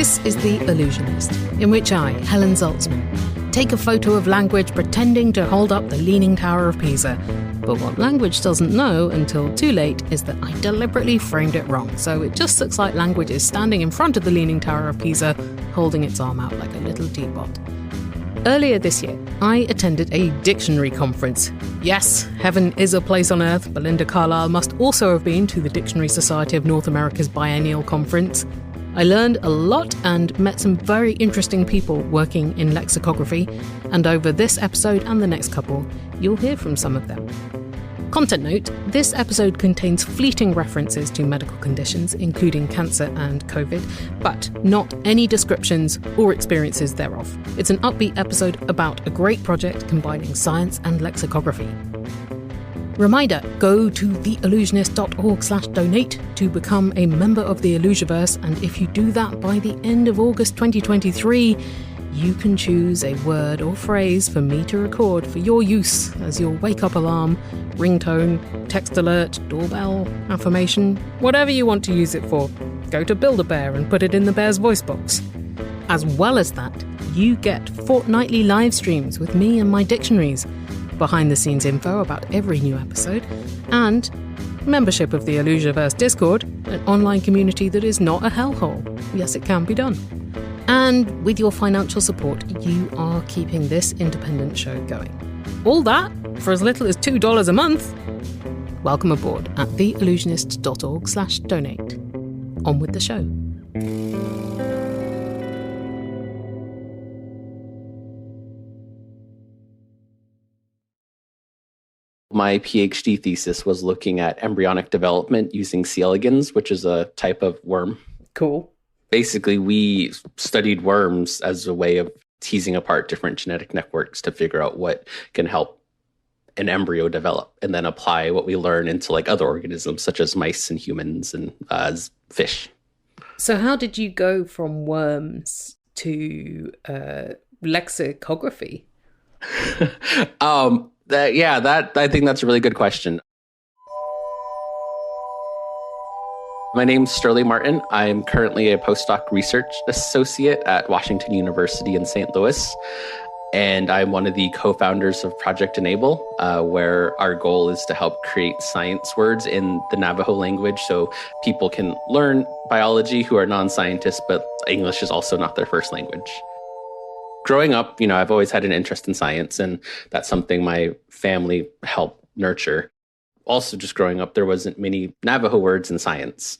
This is The Illusionist, in which I, Helen Zaltzman, take a photo of language pretending to hold up the Leaning Tower of Pisa. But what language doesn't know until too late is that I deliberately framed it wrong, so it just looks like language is standing in front of the Leaning Tower of Pisa, holding its arm out like a little teapot. Earlier this year, I attended a dictionary conference. Yes, heaven is a place on earth. Belinda Carlisle must also have been to the Dictionary Society of North America's biennial conference. I learned a lot and met some very interesting people working in lexicography, and over this episode and the next couple, you'll hear from some of them. Content note, this episode contains fleeting references to medical conditions, including cancer and COVID, but not any descriptions or experiences thereof. It's an upbeat episode about a great project combining science and lexicography. Reminder, go to theillusionist.org/donate to become a member of the Illusiverse, and if you do that by the end of August 2023, you can choose a word or phrase for me to record for your use as your wake-up alarm, ringtone, text alert, doorbell, affirmation, whatever you want to use it for. Go to Build-A-Bear and put it in the bear's voice box. As well as that, you get fortnightly live streams with me and my dictionaries, behind-the-scenes info about every new episode, and membership of the Illusiverse Discord, an online community that is not a hellhole. Yes, it can be done. And with your financial support, you are keeping this independent show going. All that for as little as $2 a month. Welcome aboard at theillusionist.org/donate. On with the show. My PhD thesis was looking at embryonic development using C. elegans, which is a type of worm. Cool. Basically, we studied worms as a way of teasing apart different genetic networks to figure out what can help an embryo develop, and then apply what we learn into like other organisms, such as mice and humans and fish. So how did you go from worms to lexicography? I think that's a really good question. My name's Sterling Martin. I'm currently a postdoc research associate at Washington University in St. Louis, and I'm one of the co-founders of Project Enable, where our goal is to help create science words in the Navajo language so people can learn biology who are non-scientists, but English is also not their first language. Growing up, I've always had an interest in science, and that's something my family helped nurture. Also, just growing up, there wasn't many Navajo words in science.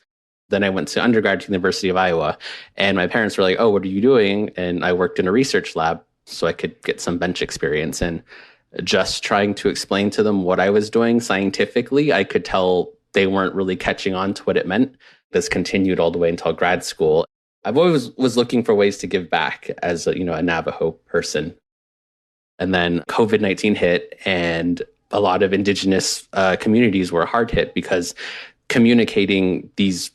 Then I went to undergrad at the University of Iowa, and my parents were like, "Oh, what are you doing?" And I worked in a research lab so I could get some bench experience. And just trying to explain to them what I was doing scientifically, I could tell they weren't really catching on to what it meant. This continued all the way until grad school. I've always was looking for ways to give back as a Navajo person. And then COVID-19 hit, and a lot of indigenous communities were hard hit because communicating these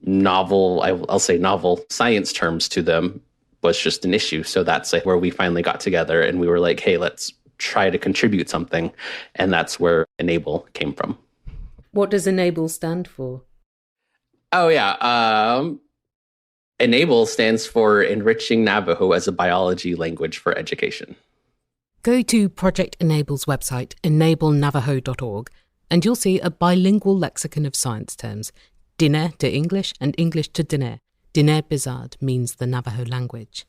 I'll say novel science terms to them was just an issue. So that's like where we finally got together, and we were like, hey, let's try to contribute something. And that's where Enable came from. What does Enable stand for? Oh, yeah. Enable stands for Enriching Navajo as a Biology Language for Education. Go to Project Enable's website, enablenavajo.org, and you'll see a bilingual lexicon of science terms, Diné to English and English to Diné. Diné Bizard means the Navajo language.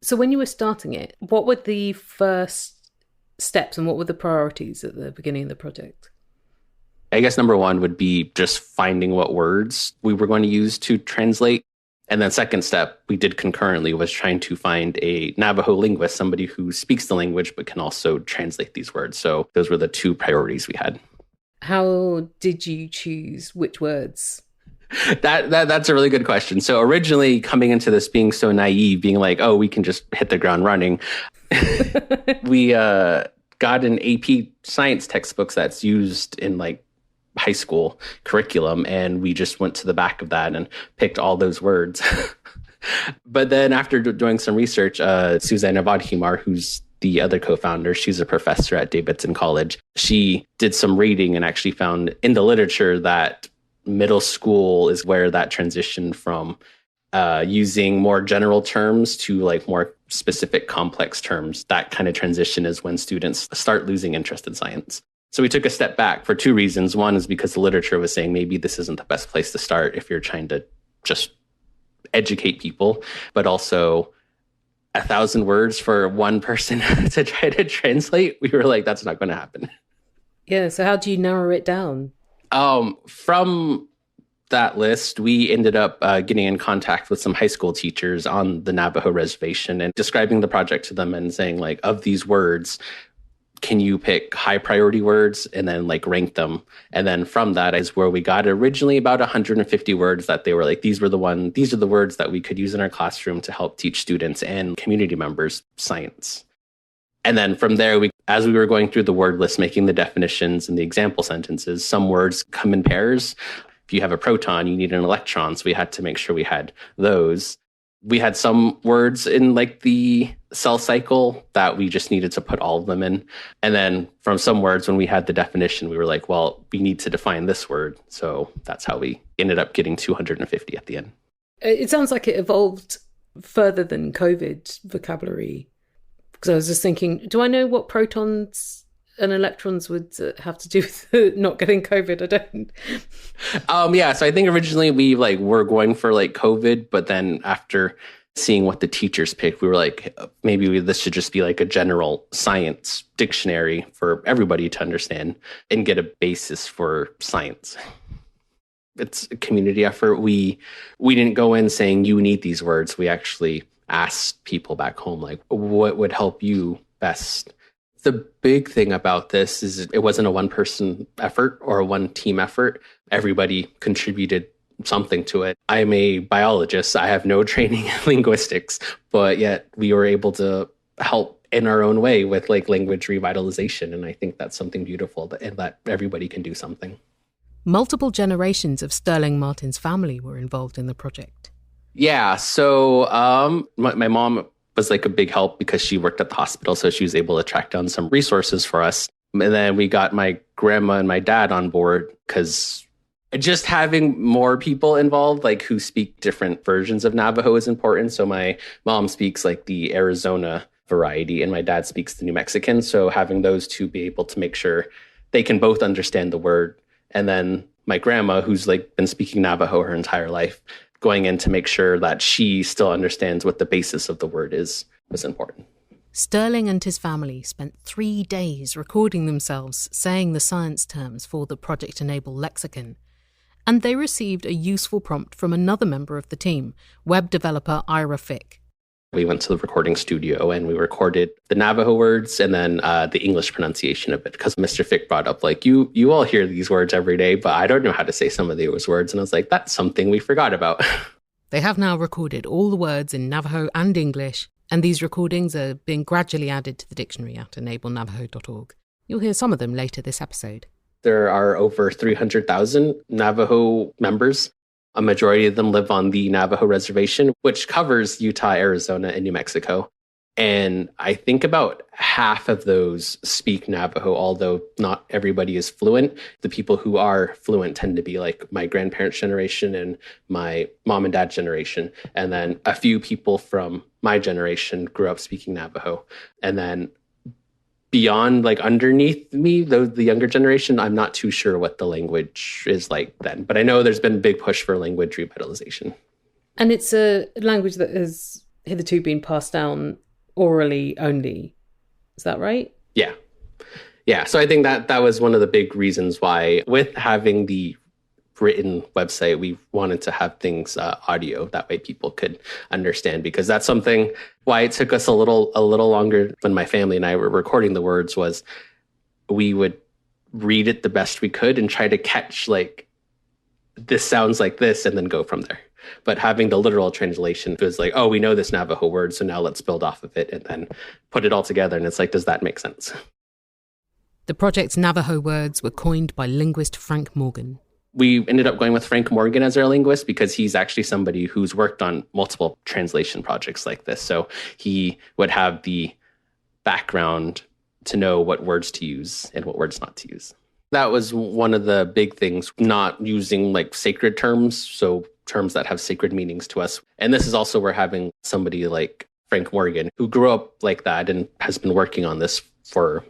So when you were starting it, what were the first steps and what were the priorities at the beginning of the project? I guess number one would be just finding what words we were going to use to translate. And then second step we did concurrently was trying to find a Navajo linguist, somebody who speaks the language but can also translate these words. So those were the two priorities we had. How did you choose which words? That's a really good question. So originally coming into this being so naive, being like, oh, we can just hit the ground running. We got an AP science textbook that's used in like high school curriculum, and we just went to the back of that and picked all those words. But then after doing some research, Susanna Vodhimar, who's the other co-founder, she's a professor at Davidson College. She did some reading and actually found in the literature that middle school is where that transition from using more general terms to like more specific complex terms. That kind of transition is when students start losing interest in science. So we took a step back for two reasons. One is because the literature was saying maybe this isn't the best place to start if you're trying to just educate people, but also 1,000 words for one person to try to translate. We were like, that's not going to happen. Yeah. So how do you narrow it down? From that list, we ended up getting in contact with some high school teachers on the Navajo reservation and describing the project to them and saying, like, of these words, can you pick high priority words and then like rank them? And then from that is where we got originally about 150 words that they were like, these are the words that we could use in our classroom to help teach students and community members science. And then from there, as we were going through the word list, making the definitions and the example sentences, some words come in pairs. If you have a proton, you need an electron. So we had to make sure we had those. We had some words in like the cell cycle that we just needed to put all of them in. And then from some words, when we had the definition, we were like, well, we need to define this word. So that's how we ended up getting 250 at the end. It sounds like it evolved further than COVID vocabulary. Because I was just thinking, do I know what protons and electrons would have to do with not getting COVID? I don't. Yeah, so I think originally we were going for like COVID, but then after seeing what the teachers picked, we were like, maybe this should just be like a general science dictionary for everybody to understand and get a basis for science. It's a community effort. We didn't go in saying you need these words. We actually asked people back home, like, what would help you best? The big thing about this is it wasn't a one-person effort or a one-team effort. Everybody contributed something to it. I'm a biologist. I have no training in linguistics, but yet we were able to help in our own way with like language revitalization. And I think that's something beautiful and that everybody can do something. Multiple generations of Sterling Martin's family were involved in the project. Yeah. So my mom was like a big help because she worked at the hospital. So she was able to track down some resources for us. And then we got my grandma and my dad on board because just having more people involved, like who speak different versions of Navajo is important. So my mom speaks like the Arizona variety and my dad speaks the New Mexican. So having those two be able to make sure they can both understand the word. And then my grandma, who's like been speaking Navajo her entire life, going in to make sure that she still understands what the basis of the word is was important. Sterling and his family spent 3 days recording themselves saying the science terms for the Project Enable lexicon, and they received a useful prompt from another member of the team, web developer Ira Fick. We went to the recording studio and we recorded the Navajo words and then the English pronunciation of it because Mr. Fick brought up, like, you all hear these words every day, but I don't know how to say some of those words. And I was like, that's something we forgot about. They have now recorded all the words in Navajo and English, and these recordings are being gradually added to the dictionary at enablenavajo.org. You'll hear some of them later this episode. There are over 300,000 Navajo members. A majority of them live on the Navajo reservation, which covers Utah, Arizona, and New Mexico. And I think about half of those speak Navajo, although not everybody is fluent. The people who are fluent tend to be like my grandparents' generation and my mom and dad generation. And then a few people from my generation grew up speaking Navajo. And then beyond, like underneath me, the younger generation, I'm not too sure what the language is like then. But I know there's been a big push for language revitalization. And it's a language that has hitherto been passed down orally only. Is that right? Yeah. Yeah. So I think that was one of the big reasons why, with having the written website, we wanted to have things audio. That way people could understand, because that's something why it took us a little longer when my family and I were recording the words was we would read it the best we could and try to catch like, this sounds like this, and then go from there. But having the literal translation was like, oh, we know this Navajo word, so now let's build off of it and then put it all together. And it's like, does that make sense? The project's Navajo words were coined by linguist Frank Morgan. We ended up going with Frank Morgan as our linguist because he's actually somebody who's worked on multiple translation projects like this. So he would have the background to know what words to use and what words not to use. That was one of the big things, not using like sacred terms. So terms that have sacred meanings to us. And this is also where having somebody like Frank Morgan, who grew up like that and has been working on this for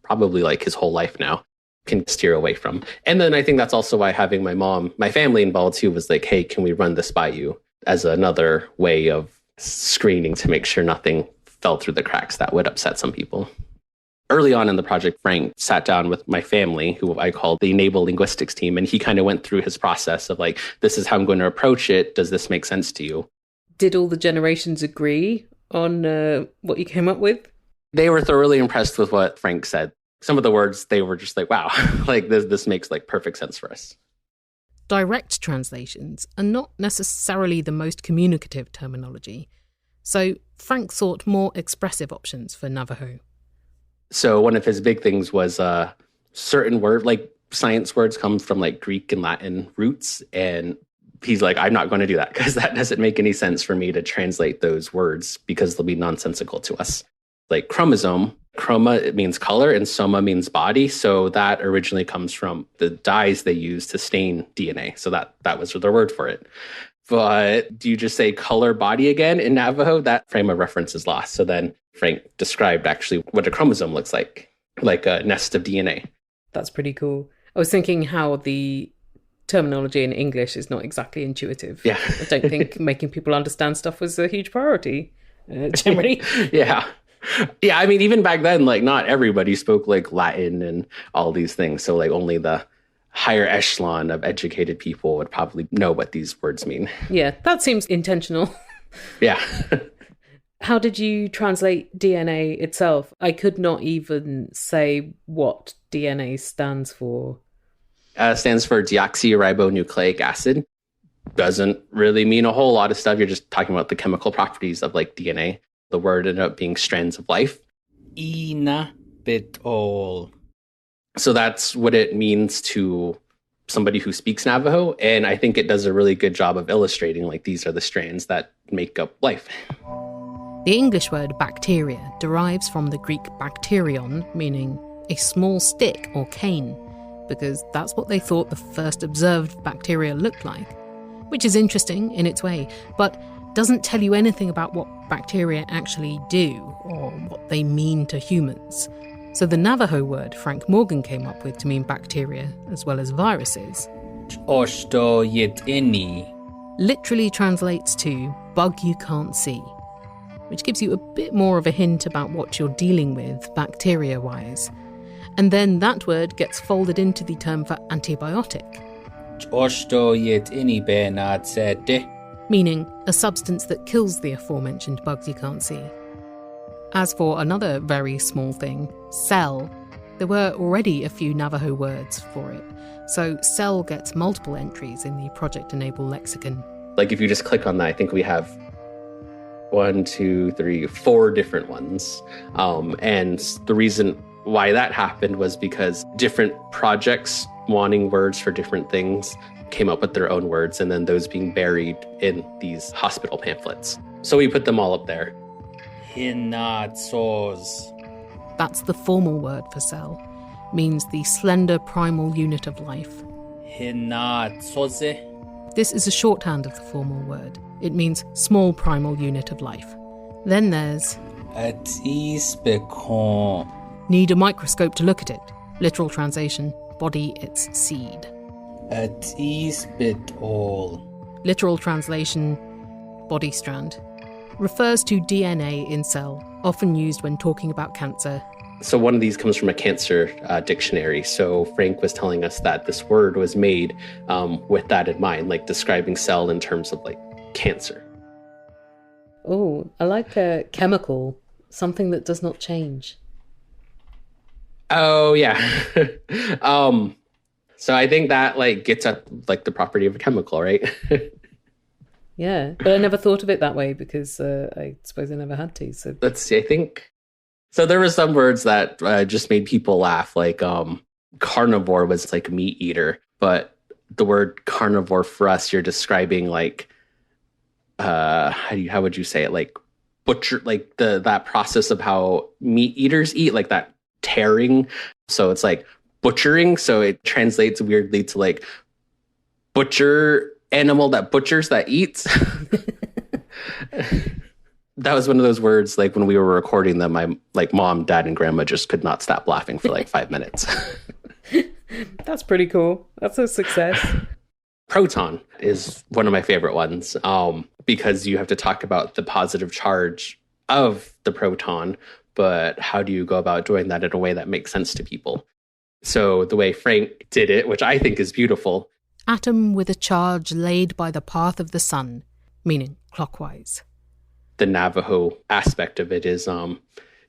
probably like his whole life now, can steer away from. And then I think that's also why having my family involved too was like, hey, can we run this by you, as another way of screening to make sure nothing fell through the cracks that would upset some people. Early on in the project, Frank sat down with my family, who I call the Enable Linguistics team, and he kind of went through his process of like, this is how I'm going to approach it. Does this make sense to you? Did all the generations agree on what you came up with? They were thoroughly impressed with what Frank said. Some of the words, they were just like, wow, like this makes like perfect sense for us. Direct translations are not necessarily the most communicative terminology. So Frank sought more expressive options for Navajo. So one of his big things was certain word, like science words come from like Greek and Latin roots. And he's like, I'm not going to do that because that doesn't make any sense for me to translate those words because they'll be nonsensical to us. Like chromosome, chroma, it means color, and soma means body. So that originally comes from the dyes they use to stain DNA. So that was their word for it. But do you just say color body again in Navajo? That frame of reference is lost. So then Frank described actually what a chromosome looks like a nest of DNA. That's pretty cool. I was thinking how the terminology in English is not exactly intuitive. Yeah. I don't think making people understand stuff was a huge priority, generally. Yeah. Yeah, I mean, even back then, like not everybody spoke like Latin and all these things. So like only the higher echelon of educated people would probably know what these words mean. Yeah, that seems intentional. Yeah. How did you translate DNA itself? I could not even say what DNA stands for. Stands for deoxyribonucleic acid. Doesn't really mean a whole lot of stuff. You're just talking about the chemical properties of like DNA. The word ended up being strands of life. Inabitol. So that's what it means to somebody who speaks Navajo. And I think it does a really good job of illustrating like these are the strands that make up life. The English word bacteria derives from the Greek bacterion, meaning a small stick or cane, because that's what they thought the first observed bacteria looked like, which is interesting in its way, but doesn't tell you anything about what bacteria actually do or what they mean to humans. So the Navajo word Frank Morgan came up with to mean bacteria, as well as viruses, literally translates to bug you can't see, which gives you a bit more of a hint about what you're dealing with bacteria-wise. And then that word gets folded into the term for antibiotic, meaning a substance that kills the aforementioned bugs you can't see. As for another very small thing, cell, there were already a few Navajo words for it, so cell gets multiple entries in the Project Enable lexicon. Like if you just click on that, I think we have 1, 2, 3, 4 different ones. And the reason why that happened was because different projects wanting words for different things came up with their own words, and then those being buried in these hospital pamphlets. So we put them all up there. That's the formal word for cell. Means the slender primal unit of life. This is a shorthand of the formal word. It means small primal unit of life. Then there's need a microscope to look at it. Literal translation, body its seed. Literal translation, body strand. Refers to DNA in cell, often used when talking about cancer. So one of these comes from a cancer dictionary. So Frank was telling us that this word was made with that in mind, like describing cell in terms of like cancer. Oh, I like a chemical, something that does not change. Oh, yeah. So I think that like gets at like the property of a chemical, right? Yeah, but I never thought of it that way because I suppose I never had to. So let's see, I think. So there were some words that just made people laugh, like carnivore was like meat eater, but the word carnivore for us, you're describing like, how would you say it? Like butcher, like that process of how meat eaters eat, like that tearing. So it's like butchering. So it translates weirdly to like butcher animal that butchers, that eats. That was one of those words, like when we were recording them, my like mom, dad, and grandma just could not stop laughing for like 5 minutes. That's pretty cool. That's a success. Proton is one of my favorite ones, because you have to talk about the positive charge of the proton, but how do you go about doing that in a way that makes sense to people? So the way Frank did it, which I think is beautiful. Atom with a charge laid by the path of the sun, meaning clockwise. The Navajo aspect of it is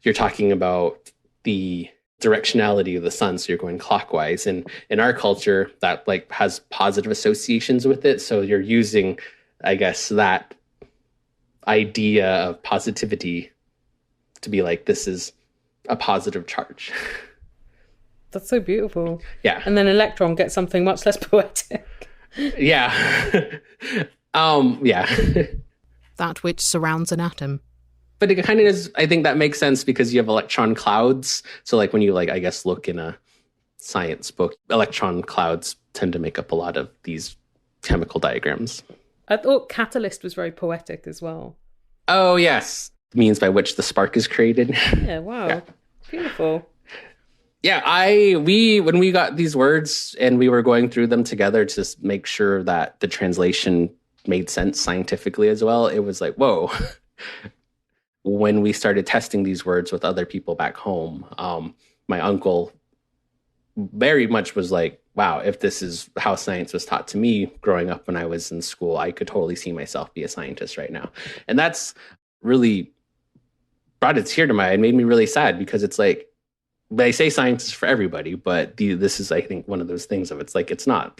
you're talking about the directionality of the sun, so you're going clockwise, and in our culture that like has positive associations with it, so you're using, I guess, that idea of positivity to be like, this is a positive charge. That's so beautiful. Yeah. And then electron gets something much less poetic. Yeah. Yeah. That which surrounds an atom. But it kind of is, I think that makes sense because you have electron clouds. So like when you like, I guess, look in a science book, electron clouds tend to make up a lot of these chemical diagrams. I thought catalyst was very poetic as well. Oh, yes. Means by which the spark is created. Yeah, wow. Yeah. Beautiful. Yeah, when we got these words and we were going through them together to just make sure that the translation made sense scientifically as well, it was like, whoa. When we started testing these words with other people back home, my uncle very much was like, wow, if this is how science was taught to me growing up when I was in school, I could totally see myself be a scientist right now. And that's really brought a tear to my eye and made me really sad, because it's like, they say science is for everybody, but this is, I think, one of those things of it's like, it's not.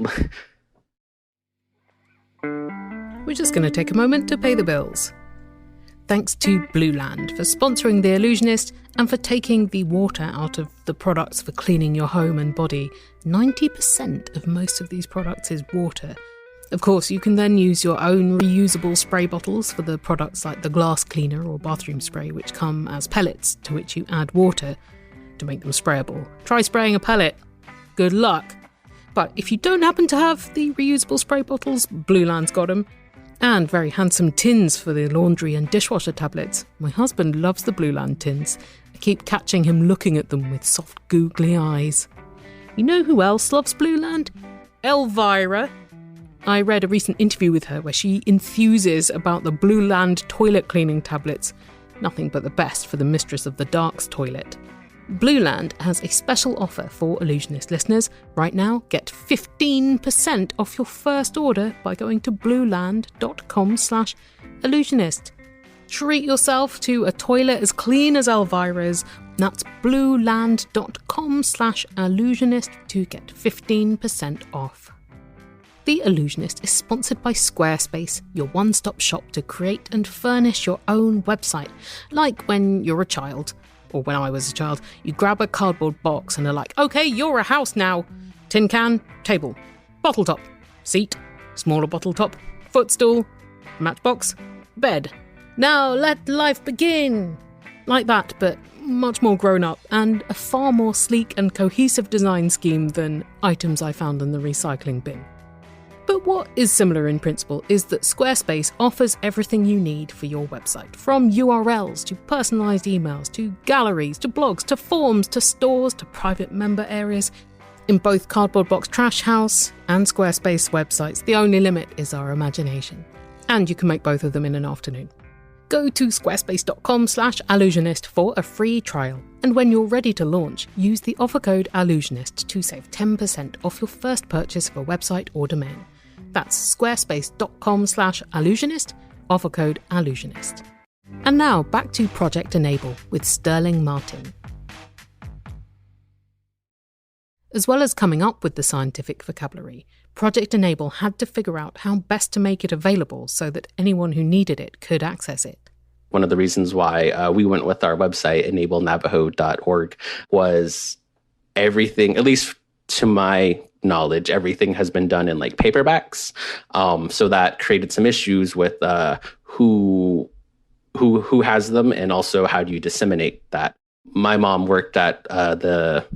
We're just going to take a moment to pay the bills. Thanks to Blueland for sponsoring The Illusionist and for taking the water out of the products for cleaning your home and body. 90% of most of these products is water. Of course, you can then use your own reusable spray bottles for the products like the glass cleaner or bathroom spray, which come as pellets to which you add water to make them sprayable. Try spraying a pellet. Good luck. But if you don't happen to have the reusable spray bottles, Blueland's got them. And very handsome tins for the laundry and dishwasher tablets. My husband loves the Blueland tins. I keep catching him looking at them with soft, googly eyes. You know who else loves Blueland? Elvira. I read a recent interview with her where she enthuses about the Blueland toilet cleaning tablets. Nothing but the best for the mistress of the dark's toilet. Blueland has a special offer for Illusionist listeners. Right now, get 15% off your first order by going to blueland.com/illusionist. Treat yourself to a toilet as clean as Elvira's. That's blueland.com/illusionist to get 15% off. The Illusionist is sponsored by Squarespace, your one-stop shop to create and furnish your own website. Like when you're a child. Or when I was a child, you grab a cardboard box and are like, okay, you're a house now. Tin can, table, bottle top, seat, smaller bottle top, footstool, matchbox, bed. Now let life begin. Like that, but much more grown up and a far more sleek and cohesive design scheme than items I found in the recycling bin. But what is similar in principle is that Squarespace offers everything you need for your website, from URLs to personalised emails, to galleries, to blogs, to forms, to stores, to private member areas. In both Cardboard Box Trash House and Squarespace websites, the only limit is our imagination. And you can make both of them in an afternoon. Go to squarespace.com/allusionist for a free trial. And when you're ready to launch, use the offer code allusionist to save 10% off your first purchase of a website or domain. That's squarespace.com/allusionist, offer code allusionist. And now back to Project Enable with Sterling Martin. As well as coming up with the scientific vocabulary, Project Enable had to figure out how best to make it available so that anyone who needed it could access it. One of the reasons why we went with our website, enablenavajo.org, was everything, at least to my knowledge, everything has been done in like paperbacks. So that created some issues with who has them, and also how do you disseminate that. My mom worked at the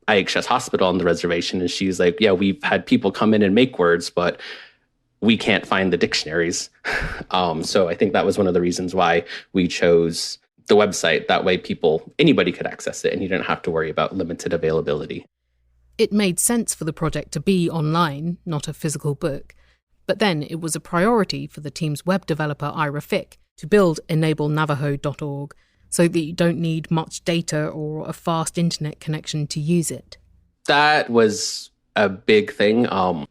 IHS hospital on the reservation, and she's like, yeah, we've had people come in and make words, but we can't find the dictionaries. So I think that was one of the reasons why we chose the website. That way anybody could access it and you didn't have to worry about limited availability. It made sense for the project to be online, not a physical book. But then it was a priority for the team's web developer, Ira Fick, to build enablenavajo.org so that you don't need much data or a fast internet connection to use it. That was a big thing.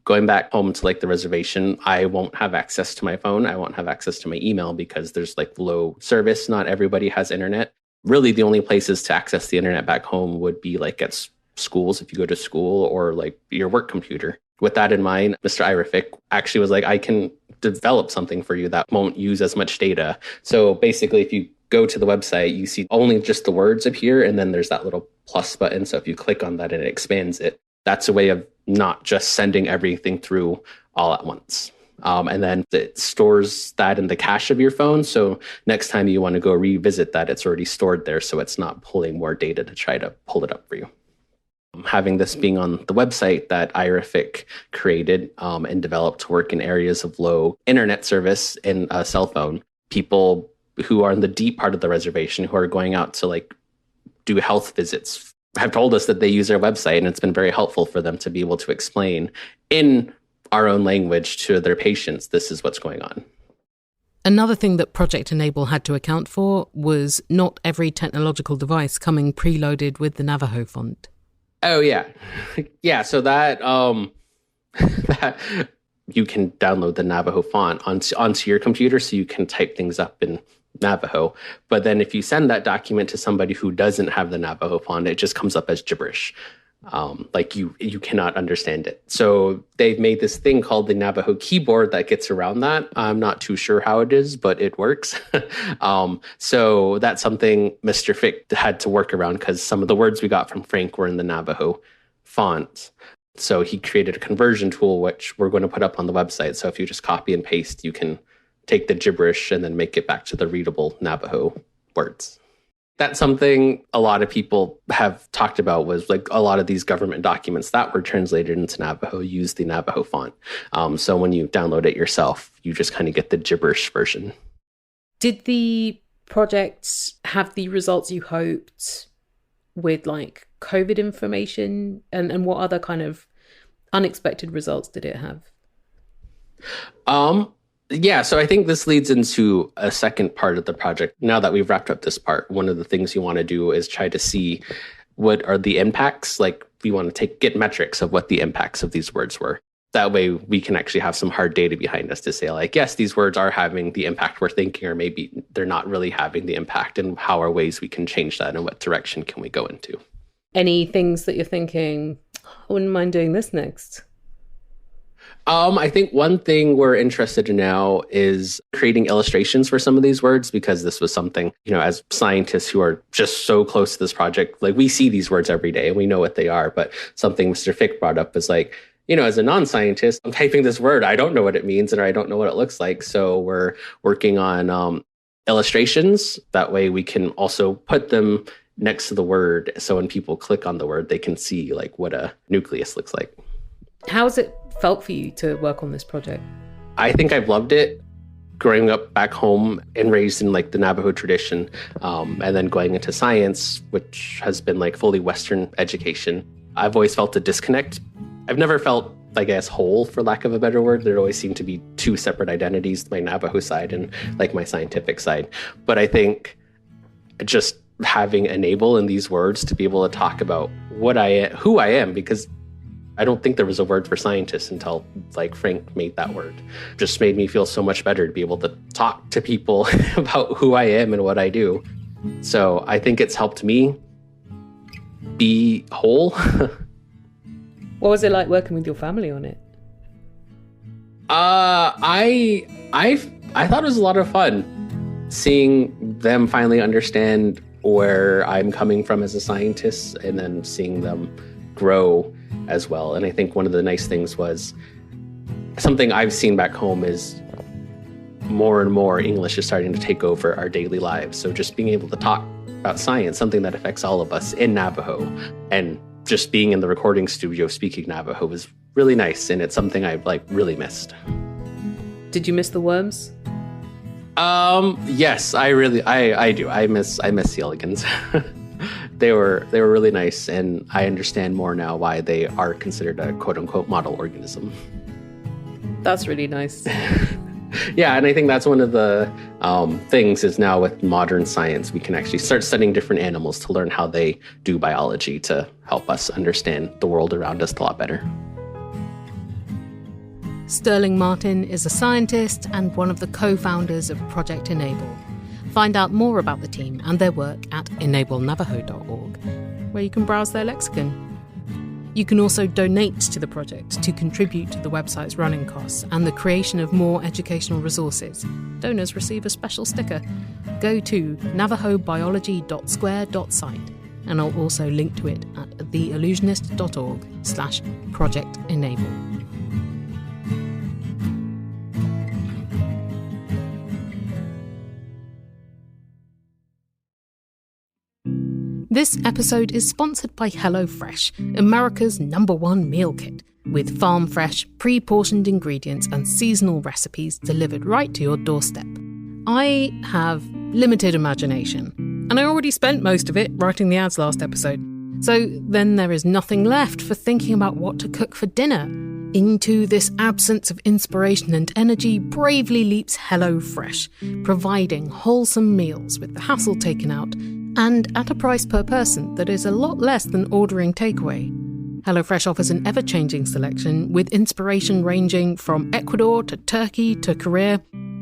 Going back home to the reservation, I won't have access to my phone. I won't have access to my email because there's low service. Not everybody has internet. Really, the only places to access the internet back home would be at schools, if you go to school, or your work computer. With that in mind, Mr. Ira Fick actually was I can develop something for you that won't use as much data. So basically, if you go to the website, you see only just the words appear, and then there's that little plus button. So if you click on that and it expands it, that's a way of not just sending everything through all at once. And then it stores that in the cache of your phone. So next time you want to go revisit that, it's already stored there. So it's not pulling more data to try to pull it up for you. Having this being on the website that Ira Fick created and developed to work in areas of low internet service and a cell phone, people who are in the deep part of the reservation, who are going out to do health visits, have told us that they use our website, and it's been very helpful for them to be able to explain in our own language to their patients, this is what's going on. Another thing that Project Enable had to account for was not every technological device coming preloaded with the Navajo font. Oh, yeah. Yeah, so that, that you can download the Navajo font onto your computer so you can type things up in Navajo. But then if you send that document to somebody who doesn't have the Navajo font, it just comes up as gibberish. You cannot understand it. So they've made this thing called the Navajo keyboard that gets around that. I'm not too sure how it is, but it works. So that's something Mr. Fick had to work around because some of the words we got from Frank were in the Navajo font. So he created a conversion tool, which we're going to put up on the website. So if you just copy and paste, you can take the gibberish and then make it back to the readable Navajo words. That's something a lot of people have talked about, was a lot of these government documents that were translated into Navajo use the Navajo font. So when you download it yourself, you just kind of get the gibberish version. Did the project have the results you hoped with COVID information? And what other kind of unexpected results did it have? Yeah, so I think this leads into a second part of the project. Now that we've wrapped up this part, one of the things you want to do is try to see what are the impacts. We want to get metrics of what the impacts of these words were. That way we can actually have some hard data behind us to say yes, these words are having the impact we're thinking, or maybe they're not really having the impact, and how are ways we can change that and what direction can we go into. Any things that you're thinking, I wouldn't mind doing this next? I think one thing we're interested in now is creating illustrations for some of these words, because this was something, as scientists who are just so close to this project, we see these words every day and we know what they are. But something Mr. Fick brought up is as a non-scientist, I'm typing this word, I don't know what it means and I don't know what it looks like. So we're working on illustrations. That way we can also put them next to the word. So when people click on the word, they can see what a nucleus looks like. How has it felt for you to work on this project? I think I've loved it. Growing up back home and raised in the Navajo tradition, and then going into science, which has been fully Western education, I've always felt a disconnect. I've never felt, whole, for lack of a better word. There always seemed to be two separate identities, my Navajo side and my scientific side. But I think just having Enable in these words to be able to talk about who I am, because I don't think there was a word for scientist until Frank made that word. Just made me feel so much better to be able to talk to people about who I am and what I do. So I think it's helped me be whole. What was it like working with your family on it? I thought it was a lot of fun seeing them finally understand where I'm coming from as a scientist, and then seeing them grow as well. And I think one of the nice things was something I've seen back home is more and more English is starting to take over our daily lives. So just being able to talk about science, something that affects all of us in Navajo, and just being in the recording studio speaking Navajo was really nice. And it's something I've really missed. Did you miss the worms? Yes, I do. I miss Seeligans. They were really nice, and I understand more now why they are considered a quote unquote model organism. That's really nice. Yeah, and I think that's one of the things is now with modern science, we can actually start studying different animals to learn how they do biology to help us understand the world around us a lot better. Sterling Martin is a scientist and one of the co-founders of Project Enable. Find out more about the team and their work at enablenavajo.org, where you can browse their lexicon. You can also donate to the project to contribute to the website's running costs and the creation of more educational resources. Donors receive a special sticker. Go to navajobiology.square.site, and I'll also link to it at theillusionist.org/Project Enable. This episode is sponsored by HelloFresh, America's #1 meal kit, with farm-fresh, pre-portioned ingredients and seasonal recipes delivered right to your doorstep. I have limited imagination, and I already spent most of it writing the ads last episode. So then there is nothing left for thinking about what to cook for dinner. Into this absence of inspiration and energy bravely leaps HelloFresh, providing wholesome meals with the hassle taken out, and at a price per person that is a lot less than ordering takeaway. HelloFresh offers an ever-changing selection, with inspiration ranging from Ecuador to Turkey to Korea.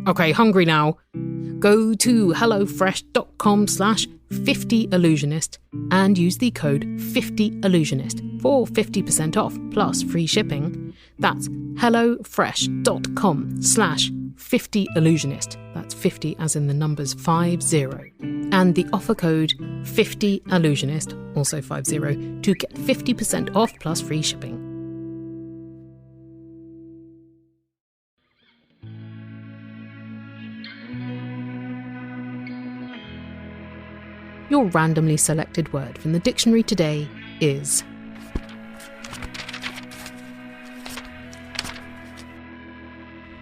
Okay, hungry now. Go to hellofresh.com/50illusionist and use the code 50illusionist for 50% off plus free shipping. That's hellofresh.com/50illusionist. That's 50 as in the numbers 50. And the offer code 50illusionist, also 50, to get 50% off plus free shipping. Your randomly selected word from the dictionary today is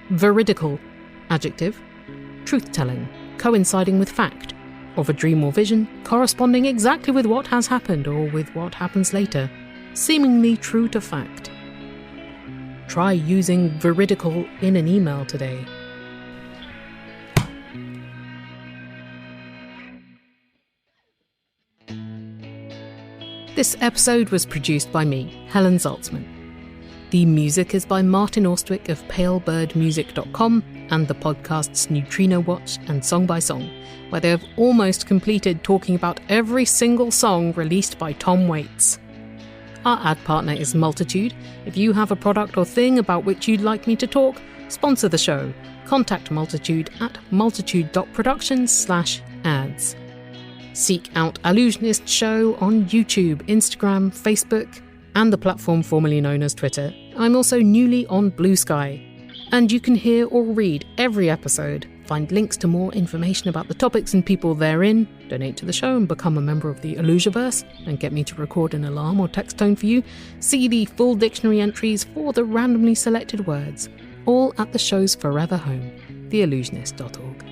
veridical, adjective, truth-telling, coinciding with fact, of a dream or vision, corresponding exactly with what has happened or with what happens later, seemingly true to fact. Try using veridical in an email today. This episode was produced by me, Helen Zaltzman. The music is by Martin Austwick of palebirdmusic.com and the podcasts Neutrino Watch and Song by Song, where they have almost completed talking about every single song released by Tom Waits. Our ad partner is Multitude. If you have a product or thing about which you'd like me to talk, sponsor the show. Contact Multitude at multitude.productions/ads. Seek out Allusionist Show on YouTube, Instagram, Facebook, and the platform formerly known as Twitter. I'm also newly on Blue Sky. And you can hear or read every episode, find links to more information about the topics and people therein, donate to the show and become a member of the Illusiverse, and get me to record an alarm or text tone for you, see the full dictionary entries for the randomly selected words, all at the show's forever home, theillusionist.org.